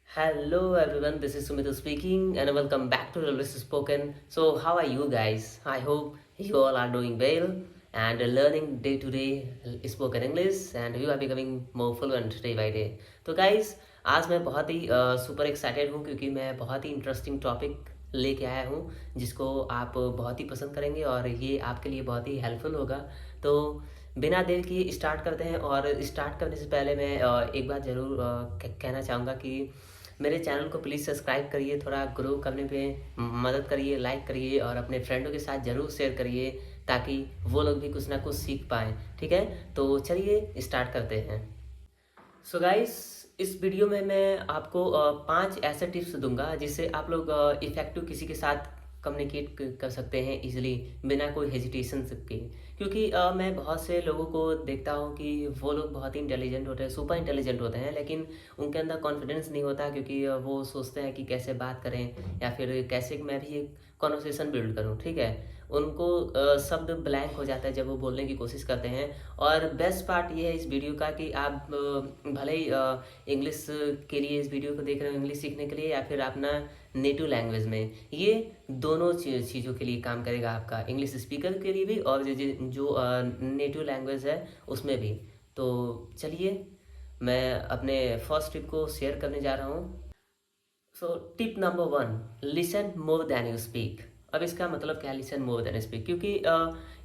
Hello everyone, this is Sumit speaking and welcome back to English Spoken. So, how are you guys? I hope you all are doing well and learning day to day spoken English and you are becoming more fluent day by day. तो guys, आज मैं बहुत ही super excited हूँ क्योंकि मैं बहुत ही interesting topic लेके आया हूँ जिसको आप बहुत ही पसंद करेंगे और ये आपके लिए बहुत ही हेल्पफुल होगा। तो बिना देर किए स्टार्ट करते हैं और स्टार्ट करने से पहले मैं एक बात ज़रूर कहना चाहूँगा कि मेरे चैनल को प्लीज़ सब्सक्राइब करिए, थोड़ा ग्रो करने पे मदद करिए, लाइक करिए और अपने फ्रेंडों के साथ ज़रूर शेयर करिए ताकि वो लोग भी कुछ ना कुछ सीख पाएँ। ठीक है, तो चलिए स्टार्ट करते हैं। सो गाइस, इस वीडियो में मैं आपको 5 ऐसे टिप्स दूंगा जिससे आप लोग इफ़ेक्टिव किसी के साथ कम्युनिकेट कर सकते हैं इजीली बिना कोई हेजिटेशन के। क्योंकि मैं बहुत से लोगों को देखता हूँ कि वो लोग बहुत ही इंटेलिजेंट होते हैं, सुपर इंटेलिजेंट होते हैं, लेकिन उनके अंदर कॉन्फिडेंस नहीं होता क्योंकि वो सोचते हैं कि कैसे बात करें या फिर कैसे मैं भी एक कॉन्वर्सेशन बिल्ड करूँ। ठीक है, उनको शब्द ब्लैंक हो जाता है जब वो बोलने की कोशिश करते हैं। और बेस्ट पार्ट ये है इस वीडियो का कि आप भले ही इंग्लिश के लिए इस वीडियो को देख रहे हो, इंग्लिश सीखने के लिए या फिर अपना नेटिव लैंग्वेज में, ये दोनों चीज़ों के लिए काम करेगा, आपका इंग्लिश स्पीकर के लिए भी और जो नेटिव लैंग्वेज है उसमें भी। तो चलिए मैं अपने फर्स्ट टिप को शेयर करने जा रहा हूँ। सो tip number 1, listen more than you speak. अब इसका मतलब क्या है लिसन मोर देन स्पीक? क्योंकि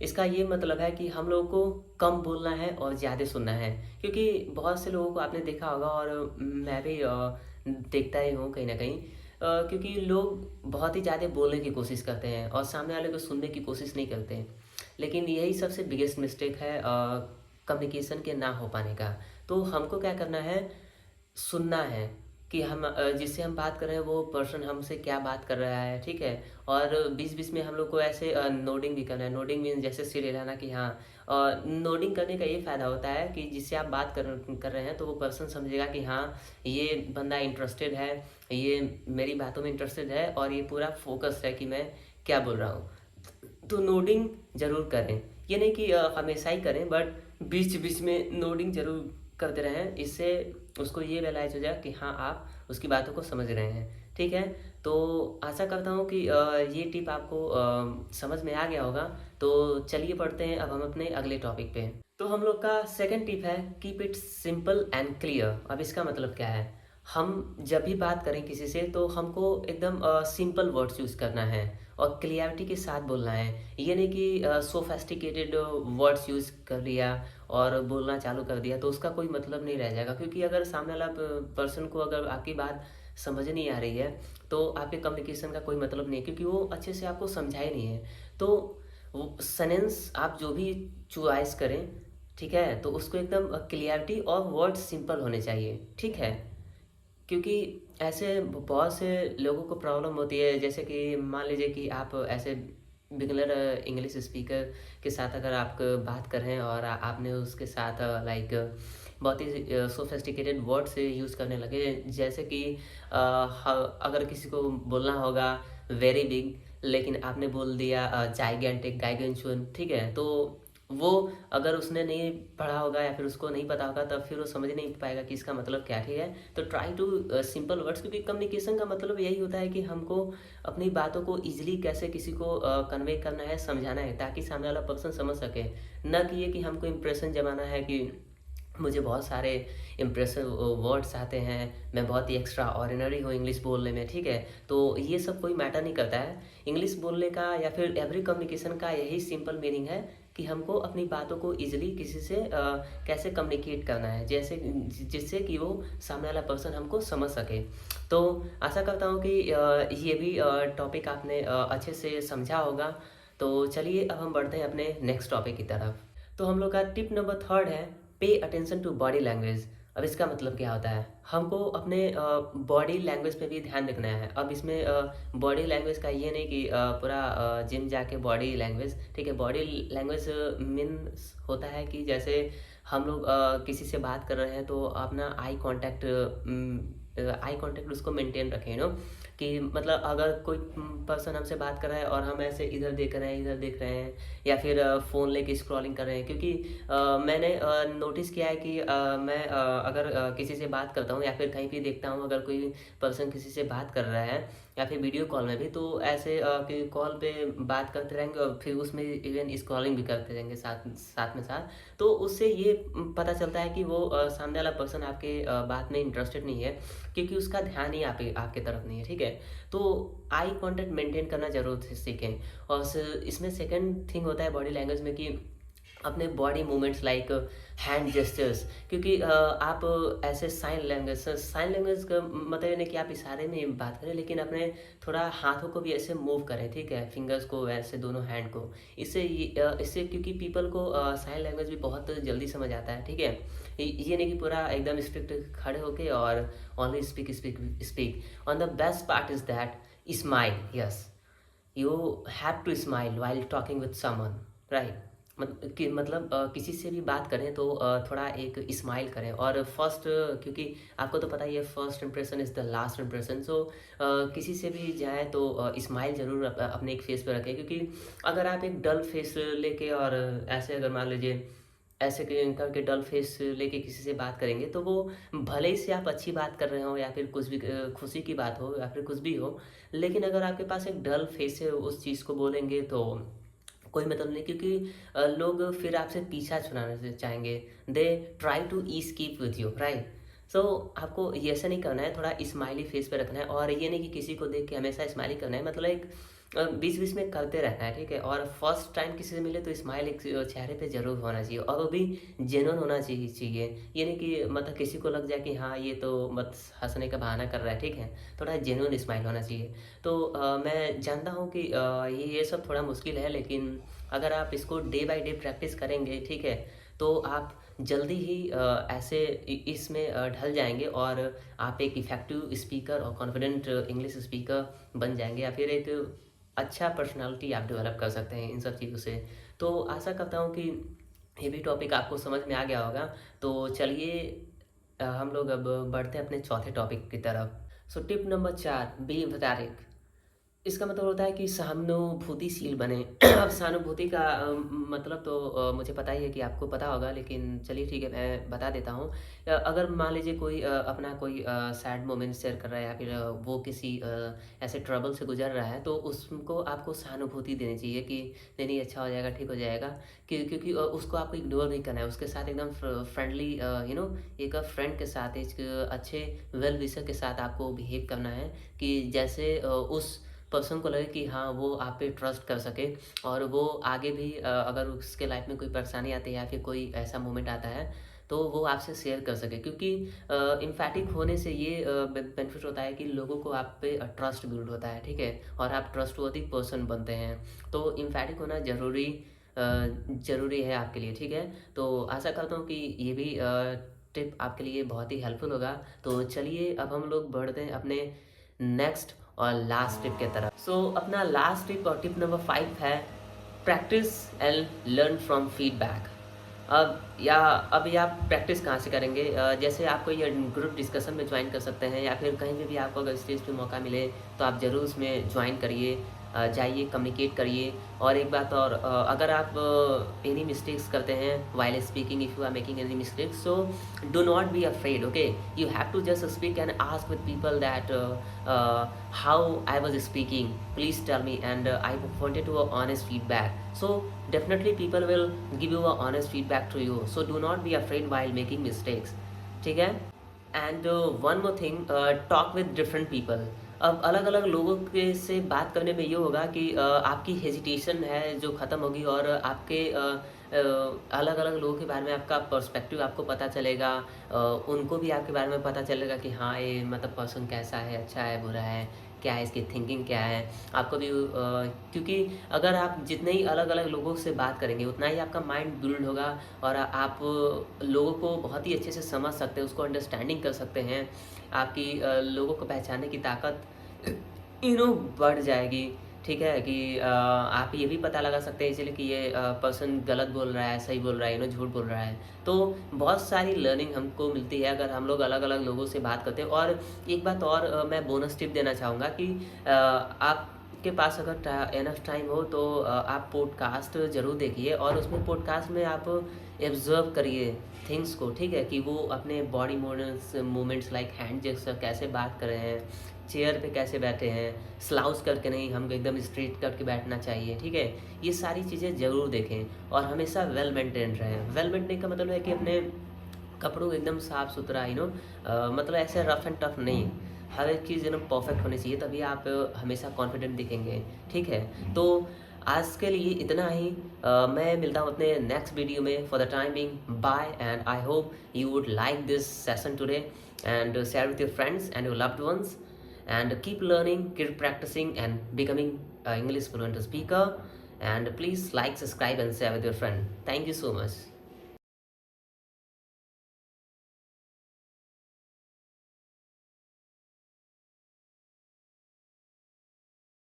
इसका ये मतलब है कि हम लोगों को कम बोलना है और ज़्यादा सुनना है। क्योंकि बहुत से लोगों को आपने देखा होगा और मैं भी देखता ही हूँ कहीं ना कहीं, क्योंकि लोग बहुत ही ज़्यादा बोलने की कोशिश करते हैं और सामने वाले को सुनने की कोशिश नहीं करते हैं। लेकिन यही सबसे बिगेस्ट मिस्टेक है कम्युनिकेशन के ना हो पाने का। तो हमको क्या करना है, सुनना है कि हम जिससे हम बात कर रहे हैं वो पर्सन हमसे क्या बात कर रहा है। ठीक है, और बीच बीच में हम लोग को ऐसे नोडिंग भी करना है। नोडिंग मीन जैसे सिर हिलाना कि हाँ। और नोडिंग करने का ये फ़ायदा होता है कि जिससे आप बात कर रहे हैं तो वो पर्सन समझेगा कि हाँ, ये बंदा इंटरेस्टेड है, ये मेरी बातों में इंटरेस्टेड है और ये पूरा फोकस है कि मैं क्या बोल रहा हूँ। तो नोडिंग ज़रूर करें, ये नहीं कि हमेशा ही करें, बट बीच बीच में नोडिंग ज़रूर करते रहें। इससे उसको ये रियलाइज़ हो जाए कि हाँ, आप उसकी बातों को समझ रहे हैं। ठीक है, तो आशा करता हूँ कि ये टिप आपको समझ में आ गया होगा। तो चलिए पढ़ते हैं अब हम अपने अगले टॉपिक पे। तो हम लोग का सेकंड टिप है keep it simple and clear. अब इसका मतलब क्या है, हम जब भी बात करें किसी से तो हमको एकदम सिंपल वर्ड्स यूज़ करना है और क्लियरिटी के साथ बोलना है। ये नहीं कि सोफेस्टिकेटेड वर्ड्स यूज़ कर लिया और बोलना चालू कर दिया तो उसका कोई मतलब नहीं रह जाएगा। क्योंकि अगर सामने वाला पर्सन को अगर आपकी बात समझ नहीं आ रही है तो आपके कम्युनिकेशन का कोई मतलब नहीं है, क्योंकि वो अच्छे से आपको समझा ही नहीं है। तो वो सेंटेंस आप जो भी चॉइस करें, ठीक है, तो उसको एकदम क्लियरिटी और वर्ड सिंपल होने चाहिए। ठीक है, क्योंकि ऐसे बहुत से लोगों को प्रॉब्लम होती है, जैसे कि मान लीजिए कि आप ऐसे बिगनर इंग्लिश स्पीकर के साथ अगर आप बात कर रहे हैं और आपने उसके साथ लाइक बहुत ही सोफेस्टिकेटेड वर्ड से यूज़ करने लगे, जैसे कि अगर किसी को बोलना होगा वेरी बिग, लेकिन आपने बोल दिया जाइगेंटिक गाइगेंचुन। ठीक है, तो वो अगर उसने नहीं पढ़ा होगा या फिर उसको नहीं पता होगा तब फिर वो समझ नहीं पाएगा कि इसका मतलब क्या। ठीक है, तो ट्राई टू सिंपल वर्ड्स, क्योंकि कम्युनिकेशन का मतलब यही होता है कि हमको अपनी बातों को इजीली कैसे किसी को कन्वे करना है, समझाना है, ताकि सामने वाला पर्सन समझ सके। न कि ये कि हमको इम्प्रेशन जमाना है कि मुझे बहुत सारे इम्प्रेसिव वर्ड्स आते हैं, मैं बहुत ही एक्स्ट्रा ऑर्डिनरी हूँ इंग्लिश बोलने में। ठीक है, तो ये सब कोई मैटर नहीं करता है। इंग्लिश बोलने का या फिर एवरी कम्युनिकेशन का यही सिंपल मीनिंग है कि हमको अपनी बातों को इजीली किसी से कैसे कम्युनिकेट करना है, जैसे जिससे कि वो सामने वाला पर्सन हमको समझ सके। तो आशा करता हूँ कि ये भी टॉपिक आपने अच्छे से समझा होगा। तो चलिए अब हम बढ़ते हैं अपने नेक्स्ट टॉपिक की तरफ। तो हम लोग का टिप नंबर थर्ड है pay attention to body language. अब इसका मतलब क्या होता है, हमको अपने बॉडी लैंग्वेज पे भी ध्यान रखना है। अब इसमें बॉडी लैंग्वेज का ये नहीं कि पूरा जिम जाके बॉडी लैंग्वेज। ठीक है, बॉडी लैंग्वेज मीन्स होता है कि जैसे हम लोग किसी से बात कर रहे हैं तो अपना आई कांटेक्ट आई कांटेक्ट उसको मेंटेन रखें, कि मतलब अगर कोई पर्सन हमसे बात कर रहा है और हम ऐसे इधर देख रहे हैं, इधर देख रहे हैं, या फिर फ़ोन लेके स्क्रॉलिंग कर रहे हैं, क्योंकि मैंने नोटिस किया है कि मैं अगर किसी से बात करता हूँ या फिर कहीं भी देखता हूँ, अगर कोई पर्सन किसी से बात कर रहा है या फिर वीडियो कॉल में भी, तो ऐसे कि कॉल पे बात करते रहेंगे और फिर उसमें इवन स्क्रॉलिंग भी करते रहेंगे साथ साथ में साथ। तो उससे ये पता चलता है कि वो सामने वाला पर्सन आपके बात में इंटरेस्टेड नहीं है, क्योंकि उसका ध्यान ही आपके तरफ नहीं है, ठीक है। तो आई कांटेक्ट मेंटेन करना जरूर सीखें। और इसमें सेकंड थिंग होता है बॉडी लैंग्वेज में कि अपने body movements like hand gestures, क्योंकि आप ऐसे साइन लैंग्वेज का मतलब ये नहीं कि आप इशारे में बात करें, लेकिन अपने थोड़ा हाथों को भी ऐसे मूव करें, ठीक है, फिंगर्स को ऐसे, दोनों हैंड को। इससे क्योंकि पीपल को साइन लैंग्वेज भी बहुत जल्दी समझ आता है, ठीक है। ये नहीं कि पूरा एकदम स्ट्रिक्ट खड़े होके और only speak speak speak. On the best part is that smile, yes, you have to smile while talking with someone, right. मतलब किसी से भी बात करें तो थोड़ा एक स्माइल करें। और फर्स्ट, क्योंकि आपको तो पता ही है, first impression is the last impression. So किसी से भी जाए तो स्माइल ज़रूर अपने एक फेस पे रखें, क्योंकि अगर आप एक डल फेस लेके और ऐसे अगर मान लीजिए ऐसे करके डल फेस लेके किसी से बात करेंगे, तो वो भले ही से आप अच्छी बात कर रहे हो या फिर कुछ भी खुशी की बात हो या फिर कुछ भी हो, लेकिन अगर आपके पास एक डल फेस है, उस चीज़ को बोलेंगे तो कोई मतलब नहीं, क्योंकि लोग फिर आपसे पीछा छुड़ाना से चाहेंगे। They try to keep with you, right. So आपको ये ऐसा नहीं करना है, थोड़ा स्माइली फेस पे रखना है। और ये नहीं कि किसी को देख के हमेशा स्माइली करना है, मतलब एक बीच बीच में करते रहना है, ठीक है। और फर्स्ट टाइम किसी से मिले तो स्माइल एक चेहरे पे जरूर होना चाहिए, और वो भी जेन्युइन होना चाहिए। ये नहीं कि मतलब किसी को लग जाए कि हाँ ये तो मत हंसने का बहाना कर रहा है, ठीक है। थोड़ा जेन्युइन स्माइल होना चाहिए। तो मैं जानता हूँ कि ये सब थोड़ा मुश्किल है, लेकिन अगर आप इसको डे बाय डे प्रैक्टिस करेंगे, ठीक है, तो आप जल्दी ही ऐसे इसमें ढल जाएंगे और आप एक इफ़ेक्टिव स्पीकर और कॉन्फिडेंट इंग्लिश स्पीकर बन जाएंगे, या फिर एक अच्छा पर्सनालिटी आप डेवलप कर सकते हैं इन सब चीज़ों से। तो आशा करता हूँ कि ये भी टॉपिक आपको समझ में आ गया होगा। तो चलिए हम लोग अब बढ़ते हैं अपने चौथे टॉपिक की तरफ। So tip number 4, be empathetic. इसका मतलब होता है कि सहानुभूतिशील बने। अब सहानुभूति का मतलब तो मुझे पता ही है कि आपको पता होगा, लेकिन चलिए ठीक है, मैं बता देता हूँ। अगर मान लीजिए कोई अपना कोई सैड मोमेंट शेयर कर रहा है, या फिर वो किसी ऐसे ट्रबल से गुजर रहा है, तो उसको आपको सहानुभूति देनी चाहिए कि नहीं नहीं, अच्छा हो जाएगा, ठीक हो जाएगा। क्योंकि उसको आपको इग्नोर नहीं करना है, उसके साथ एकदम फ्रेंडली एक फ्रेंड के साथ, एक अच्छे वेल विशर के साथ आपको बिहेव करना है, कि जैसे उस पर्सन को लगे कि हाँ वो आप पे ट्रस्ट कर सके, और वो आगे भी अगर उसके लाइफ में कोई परेशानी आती है या फिर कोई ऐसा मोमेंट आता है, तो वो आपसे शेयर कर सके। क्योंकि इम्फैटिक होने से ये बेनिफिट होता है कि लोगों को आप पे ट्रस्ट बिल्ड होता है, ठीक है, और आप ट्रस्टवर्दी पर्सन बनते हैं। तो इम्फैटिक होना ज़रूरी है आपके लिए, ठीक है। तो आशा करता हूँ कि ये भी टिप आपके लिए बहुत ही हेल्पफुल होगा। तो चलिए अब हम लोग बढ़ते हैं अपने नेक्स्ट और लास्ट टिप के तरफ। सो अपना लास्ट टिप और टिप नंबर 5 है practice and learn from feedback. अब ये आप प्रैक्टिस कहाँ से करेंगे? जैसे आपको ये ग्रुप डिस्कशन में ज्वाइन कर सकते हैं, या फिर कहीं भी आपको अगर स्टेज पे मौका मिले तो आप ज़रूर उसमें ज्वाइन करिए, जाइए, कम्युनिकेट करिए। और एक बात और, अगर आप एनी मिस्टेक्स करते हैं while speaking, if you are making any mistakes, so do not be afraid, okay. You have to just speak and ask with people that how I was speaking, please tell me, and I wanted to honest feedback. So definitely people will give you a honest feedback to you, so do not be afraid while making mistakes, ठीक है। And one more thing, talk with different people. अब अलग अलग लोगों के से बात करने में ये होगा कि आपकी हेजिटेशन है जो ख़त्म होगी, और आपके अलग अलग लोगों के बारे में आपका पर्सपेक्टिव आपको पता चलेगा। उनको भी आपके बारे में पता चलेगा कि हाँ ये मतलब पर्सन कैसा है, अच्छा है, बुरा है, क्या है, इसकी थिंकिंग क्या है। आपको भी क्योंकि अगर आप जितने ही अलग अलग लोगों से बात करेंगे, उतना ही आपका माइंड बिल्ड होगा, और आप लोगों को बहुत ही अच्छे से समझ सकते हैं, उसको अंडरस्टैंडिंग कर सकते हैं। आपकी लोगों को पहचानने की ताकत बढ़ जाएगी। ठीक है कि आप ये भी पता लगा सकते हैं इसीलिए कि ये पर्सन गलत बोल रहा है, सही बोल रहा है, झूठ बोल रहा है। तो बहुत सारी लर्निंग हमको मिलती है अगर हम लोग अलग-अलग लोगों से बात करते हैं। और एक बात और मैं बोनस टिप देना चाहूँगा कि आपके पास अगर इनफ टाइम हो तो आप पॉडकास्ट ज़रूर देखिए और उसमें पॉडकास्ट में आप ऑब्ज़र्व करिए थिंग्स को, ठीक है? कि वो अपने body movements like hand gesture कैसे बात कर रहे हैं, चेयर पे कैसे बैठे हैं, स्लाउस करके नहीं, हमको एकदम स्ट्रेट करके बैठना चाहिए, ठीक है? ये सारी चीज़ें ज़रूर देखें और हमेशा वेल मेंटेन रहें। वेल मेंटेन का मतलब है कि अपने कपड़ों को एकदम साफ-सुथरा मतलब ऐसे रफ एंड टफ नहीं, हर एक चीज़ परफेक्ट होनी चाहिए, तभी आप हमेशा कॉन्फिडेंट दिखेंगे, ठीक है? तो आज के लिए इतना ही। मैं मिलता हूँ अपने नेक्स्ट वीडियो में। For the time being bye and I hope you would like this session today and share with your friends and your loved ones, and keep learning, keep practicing and becoming English fluent speaker, and please like, subscribe and share with your friend. Thank you so much.